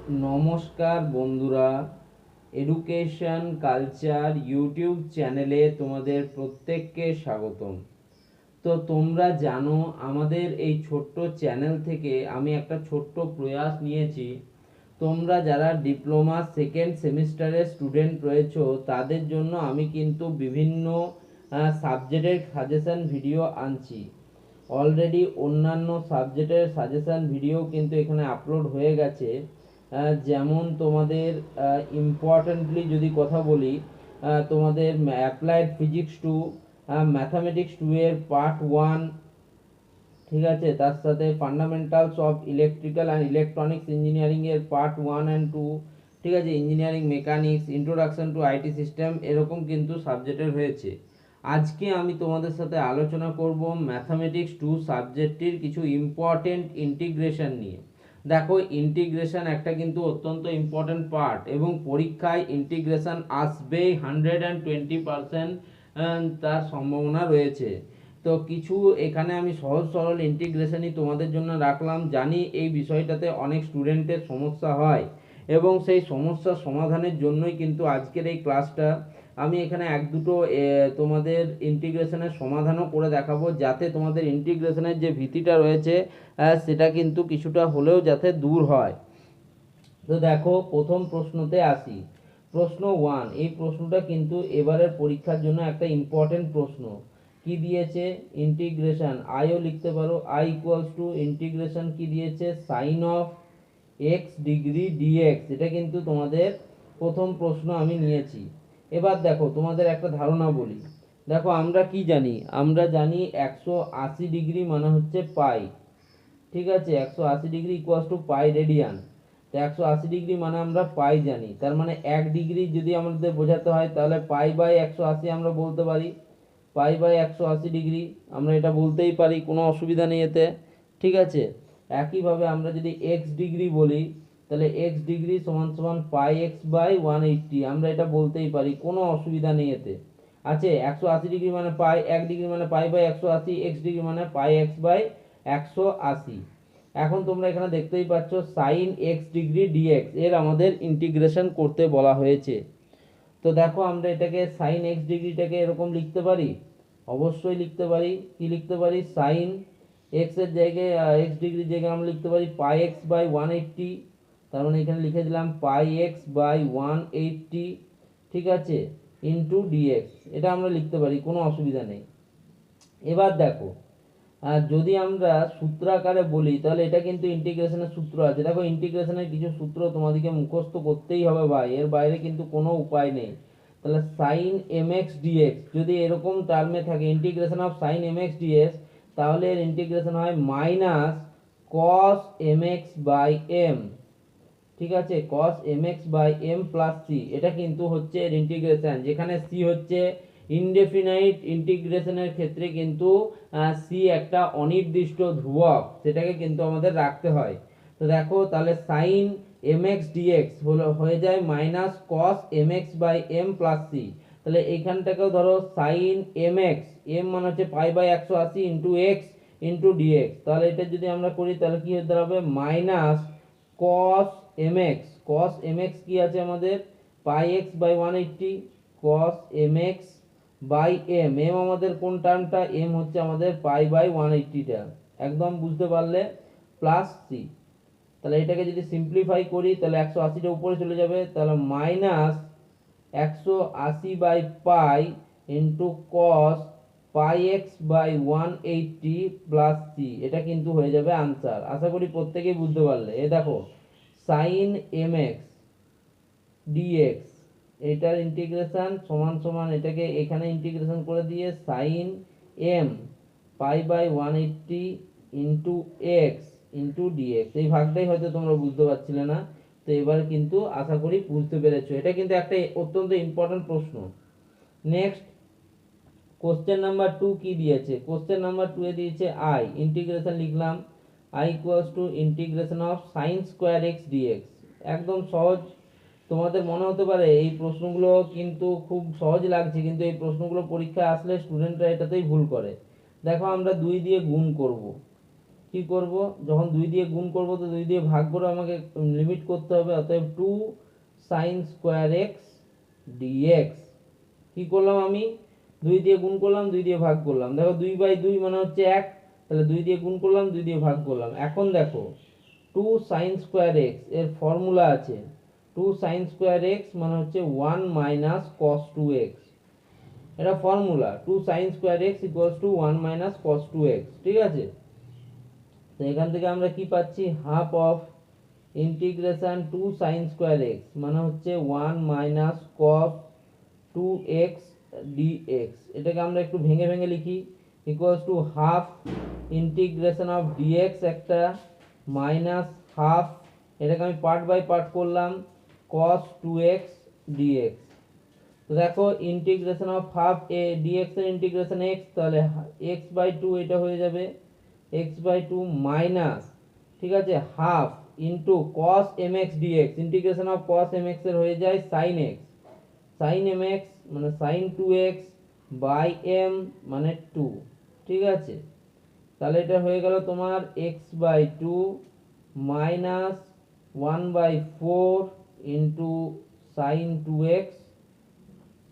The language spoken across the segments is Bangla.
নমস্কার বন্ধুরা, এডুকেশন কালচার ইউটিউব চ্যানেলে তোমাদের প্রত্যেককে স্বাগতম। তো তোমরা জানো আমাদের এই ছোট্ট চ্যানেল থেকে আমি একটা ছোট্ট প্রয়াস নিয়েছি। তোমরা যারা ডিপ্লোমা সেকেন্ড সেমিস্টারের স্টুডেন্ট রয়েছো তাদের জন্য আমি কিন্তু বিভিন্ন সাবজেক্টের সাজেশন ভিডিও আনছি। অলরেডি অন্যান্য সাবজেক্টের সাজেশান ভিডিও কিন্তু এখানে আপলোড হয়ে গেছে। যেমন তোমাদের ইম্পর্টেন্টলি যদি কথা বলি, তোমাদের applied physics two, mathematics two এর পার্ট 1, ঠিক আছে, তার সাথে fundamentals of electrical and electronics engineering এর পার্ট 1 অ্যান্ড 2, ঠিক আছে, engineering mechanics, introduction to IT system, এরকম কিন্তু সাবজেক্টের হয়েছে। আজকে আমি তোমাদের সাথে আলোচনা করব ম্যাথামেটিক্স 2 সাবজেক্টটির কিছু ইম্পর্টেন্ট ইন্টিগ্রেশন নিয়ে। দেখো, ইন্টিগ্রেশন একটা কিন্তু অত্যন্ত ইম্পর্টেন্ট পার্ট এবং পরীক্ষায় ইন্টিগ্রেশন আসবেই 120%, তার সম্ভাবনা রয়েছে। তো কিছু এখানে আমি সহজ সরল ইন্টিগ্রেশনই তোমাদের জন্য রাখলাম। জানি এই বিষয়টাতে অনেক স্টুডেন্টের সমস্যা হয় এবং সেই সমস্যার সমাধানের জন্যই কিন্তু আজকের এই ক্লাসটা। আমি এখানে এক দুটো তোমাদের ইন্টিগ্রেশনের সমাধানও করে দেখাবো, যাতে তোমাদের ইন্টিগ্রেশনের যে ভীতিটা রয়েছে সেটা কিন্তু কিছুটা হলেও যাতে দূর হয়। তো দেখো, প্রথম প্রশ্নতে আসি। প্রশ্ন 1, এই প্রশ্নটা কিন্তু এবারের পরীক্ষার জন্য একটা ইম্পর্টেন্ট প্রশ্ন। কি দিয়েছে? ইন্টিগ্রেশন আইও লিখতে পারো, আই ইকুয়ালস টু ইন্টিগ্রেশন কি দিয়েছে, sine of x degree dx. এটা কিন্তু তোমাদের প্রথম প্রশ্ন আমি নিয়েছি। এবার দেখো, তোমাদের একটা ধারণা বলি। দেখো, আমরা কি জানি? আমরা জানি 180 ডিগ্রি মানে হচ্ছে পাই, ঠিক আছে, 180 degree equals to pi radian. তো 180 ডিগ্রি মানে আমরা পাই জানি, তার মানে 1 ডিগ্রি যদি আমাদের বোঝাতে হয় তাহলে পাই বাই 180 আমরা বলতে পারি। পাই বাই 180 ডিগ্রি আমরা এটা বলতেই পারি, কোনো অসুবিধা নেই এতে, ঠিক আছে। একইভাবে আমরা যদি এক্স ডিগ্রি বলি তাহলে এক্স ডিগ্রি সমান সমান পাই এক্স বাই 180, আমরা এটা বলতেই পারি, কোনো অসুবিধা নেই এতে। আছে 180 ডিগ্রি মানে পাই, 1 ডিগ্রি মানে পাই বাই 180, এক্স ডিগ্রি মানে পাই এক্স বাই 180। এখন তোমরা এখানে দেখতেই পাচ্ছ সাইন এক্স ডিগ্রি ডিএক্স এর আমাদের ইন্টিগ্রেশন করতে বলা হয়েছে। তো দেখো, আমরা এটাকে সাইন এক্স ডিগ্রিটাকে এরকম লিখতে পারি, অবশ্যই লিখতে পারি। কি লিখতে পারি? সাইন এক্স এর জায়গায়, এক্স ডিগ্রির জায়গায় আমরা লিখতে পারি পাই এক্স বাই 180। তার মানে এখানে লিখে দিলাম পাই এক্স বাই 180, ঠিক আছে, ইন্টু ডিএক্স। এটা আমরা লিখতে পারি, কোনো অসুবিধা নেই। এবার দেখো, যদি আমরা সূত্র আকারে বলি তাহলে এটা কিন্তু ইন্টিগ্রেশনের সূত্র আছে। দেখো, ইন্টিগ্রেশনের কিছু সূত্র তোমাদেরকে মুখস্থ করতেই হবে ভাই, এর বাইরে কিন্তু কোনো উপায় নেই। তাহলে সাইন এম এক্স ডিএক্স যদি এরকম টার্মে থাকে, integration of sine m x dx, তাহলে এর ইন্টিগ্রেশন হয় minus cos m x by m, ঠিক আছে, cos mx by m plus c. এটা কিন্তু হচ্ছে এর ইন্টিগ্রেশন, যেখানে সি হচ্ছে ইনডেফিনাইট ইন্টিগ্রেশনের ক্ষেত্রে কিন্তু সি একটা অনির্দিষ্ট ধ্রুবক, সেটাকে কিন্তু আমাদের রাখতে হয়। তো দেখো, তাহলে সাইন mx dx হলো হয়ে যায় minus cos mx by m plus C. তাহলে এইখানটাকেও ধরো সাইন mx, m মানে হচ্ছে pi by 180 into x into dx. তাহলে এটা যদি আমরা করি তাহলে কি হতে হবে? Minus cos mx, cos mx কি আছে আমাদের? Pi x by 180, cos mx by m, m আমাদের কোন টার্মটা? m হচ্ছে আমাদের পাই বাই 180টা, একদম বুঝতে পারলে, প্লাস সি। তাহলে এটাকে যদি সিম্পলিফাই করি তাহলে 180টা উপরে চলে যাবে, তাহলে minus 180 by pi into cos pi x by 180 plus c. এটা কিন্তু হয়ে যাবে আনসার। আশা করি প্রত্যেকেই বুঝতে পারলে। এ দেখো, সাইন এম এক্স ডিএক্স এটার ইন্টিগ্রেশন সমান সমান এটাকে এখানে ইন্টিগ্রেশন করে দিয়ে sine m pi by 180 into x into dx. এই ভাগটাই হয়তো তোমরা বুঝতে পারছিলে না, তো এবার কিন্তু আশা করি বুঝতে পেরেছো। এটা কিন্তু একটা অত্যন্ত ইম্পর্টেন্ট প্রশ্ন। নেক্সট, কোশ্চেন নাম্বার 2 কি দিয়েছে? কোশ্চেন নাম্বার 2 এ দিয়েছে আই, ইন্টিগ্রেশন লিখলাম I equals to integration of sine square x dx. একদম সহজ। তোমাদের মনে হতে পারে এই প্রশ্নগুলো কিন্তু খুব সহজ লাগছে, কিন্তু এই প্রশ্নগুলো পরীক্ষায় আসলে স্টুডেন্টরা এটাতেই ভুল করে। দেখো, আমরা 2 দিয়ে গুণ করব, কি করব, যখন 2 দিয়ে গুণ করব তো 2 দিয়ে ভাগ করে আমাকে লিমিট করতে হবে, অতএব 2 sin স্কোয়ার এক্স ডিএক্স। কি করলাম আমি, 2 দিয়ে গুণ করলাম, 2 দিয়ে ভাগ করলাম, দেখো 2/2 মানে হচ্ছে 1, তাহলে 2 দিয়ে গুণ করলাম, 2 দিয়ে ভাগ করলাম। এখন দেখো 2 sin স্কোয়ার এক্স এর ফর্মুলা আছে, 2 sin স্কোয়ার এক্স মানে হচ্ছে 1 মাইনাস cos 2x, এটা formula 2 sin square x equals to 1 minus cos 2x, ঠিক আছে। তো এখান থেকে আমরা কি পাচ্ছি, half of integration 2 sin square X মানে হচ্ছে 1 মাইনাস cos 2x dx, এটাকে আমরা একটু ভেঙে ভেঙে লিখি, equals to half integration of dx একটা মাইনাস হাফ, এটাকে আমি পার্ট বাই পার্ট করলাম, cos 2x dx। তো দেখো ইন্টিগ্রেশন অফ হাফ এ ডিএক্স এর ইন্টিগ্রেশন এক্স, তাহলে এক্স বাই টু এটা হয়ে যাবে এক্স বাই টু মাইনাস, ঠিক আছে, half into cos m x dx, integration of cos m x এর হয়ে যায় sine x, sine m x মানে sine two x by M মানে টু, ঠিক আছে। তাহলে এটা হয়ে গেল তোমার x by two minus 1/4 into sine two x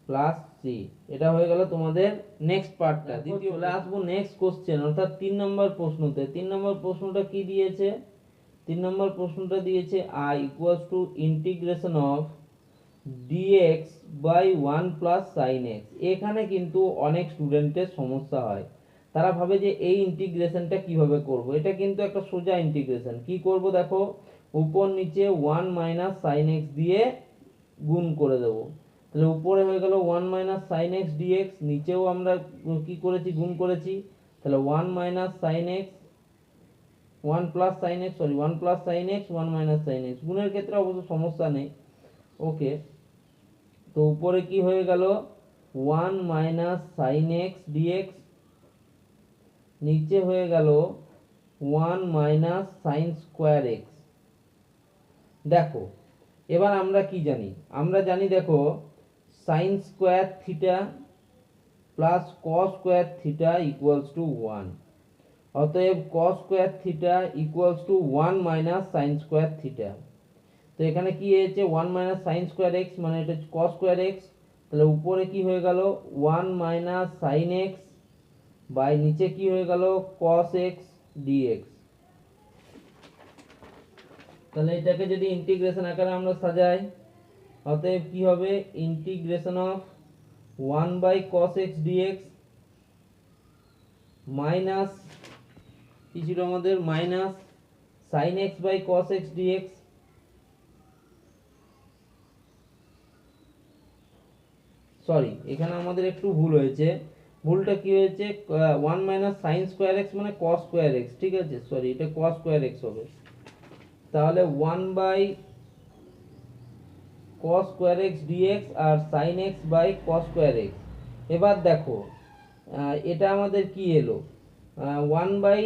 plus c, এটা হয়ে গেল তোমাদের নেক্সট পার্টটা। দ্বিতীয় চলে আসবো নেক্সট কোশ্চেন, অর্থাৎ 3 নম্বর প্রশ্নতে। 3 নম্বর প্রশ্নটা কি দিয়েছে, 3 নম্বর প্রশ্নটা দিয়েছে i equals to integration of dx by 1 plus sine x. এখানে কিন্তু অনেক স্টুডেন্টের সমস্যা হয়, তারা ভাবে যে এই ইন্টিগ্রেশনটা কিভাবে করব। এটা কিন্তু একটা সোজা ইন্টিগ্রেশন। কি করব দেখো, উপর নিচে 1 মাইনাস সাইন এক্স দিয়ে গুণ করে দেবো, তাহলে উপরে হয়ে গেল 1 মাইনাস সাইন এক্স ডিএক্স, নিচেও আমরা কি করেছি, গুণ করেছি, তাহলে 1 minus sine x 1 plus sine x, sorry 1 plus sine x 1 minus sine x, গুণের ক্ষেত্রে অবশ্য সমস্যা নেই। ওকে, তো উপরে কি হয়ে গেল 1 মাইনাস সাইন এক্স ডিএক্স, নিচে হয়ে গেল 1 মাইনাস সাইন স্কোয়ার এক্স। দেখো এবার আমরা কি জানি, আমরা জানি দেখো sine square theta plus cos square theta equals to 1, অতএব cos square theta equals to 1 minus sine square theta. তো এখানে কি হয়েছে 1 মাইনাস সাইন স্কোয়ার এক্স মানে এটা কস স্কোয়ার এক্স, তাহলে উপরে কি হয়ে গেল 1 মাইনাস সাইন এক্স বাই নিচে কি হয়ে গেল কস এক্স ডিএক্স। তাহলে এটাকে যদি ইন্টিগ্রেশন আকারে আমরা সাজাই, অতএব কি হবে integration of 1 by cos x dx minus কি ছিল আমাদের minus sin x by cos x dx, sorry এখানে আমাদের একটু ভুল হয়েছে, ভুলটা কি হয়েছে 1 মাইনাস সাইন স্কোয়ার এক্স মানে cos স্কোয়ার এক্স, ঠিক আছে, সরি এটা cos স্কোয়ার এক্স হবে, তাহলে 1 by cos square x dx আর sin x by cos square x. এবার দেখো এটা আমাদের কি এলো 1 বাই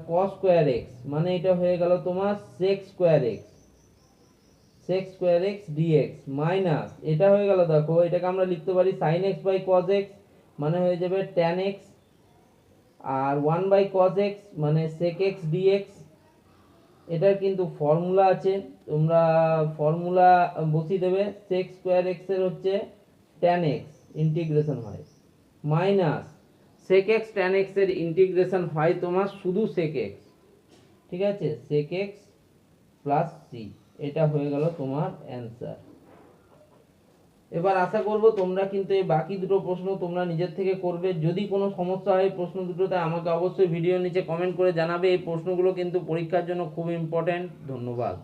cos স্কোয়ার এক্স মানে এটা হয়ে গেল তোমার sec square x, sec square x dx minus এটা হয়ে গেল, দেখো এটাকে আমরা লিখতে পারি sin x by cos x মানে হয়ে যাবে tan x, আর 1 বাই cos x মানে sec x dx। এটার কিন্তু ফর্মুলা আছে, তোমরা ফর্মুলা বসিয়ে দেবে, sec স্কোয়ার x এর হচ্ছে tan x ইন্টিগ্রেশন হয় minus sec x tan x এর ইন্টিগ্রেশন হয় তোমার শুধু sec x, ঠিক আছে, sec x প্লাস c, এটা হয়ে গেল তোমার অ্যান্সার। এবার আশা করব তোমরা কিন্তু এই বাকি দুটো প্রশ্ন তোমরা নিজের থেকে করবে। যদি কোনো সমস্যা হয় প্রশ্ন দুটোতে আমাকে অবশ্যই ভিডিওর নিচে কমেন্ট করে জানাবে, এই প্রশ্নগুলো কিন্তু পরীক্ষার জন্য খুব ইম্পর্ট্যান্ট। ধন্যবাদ।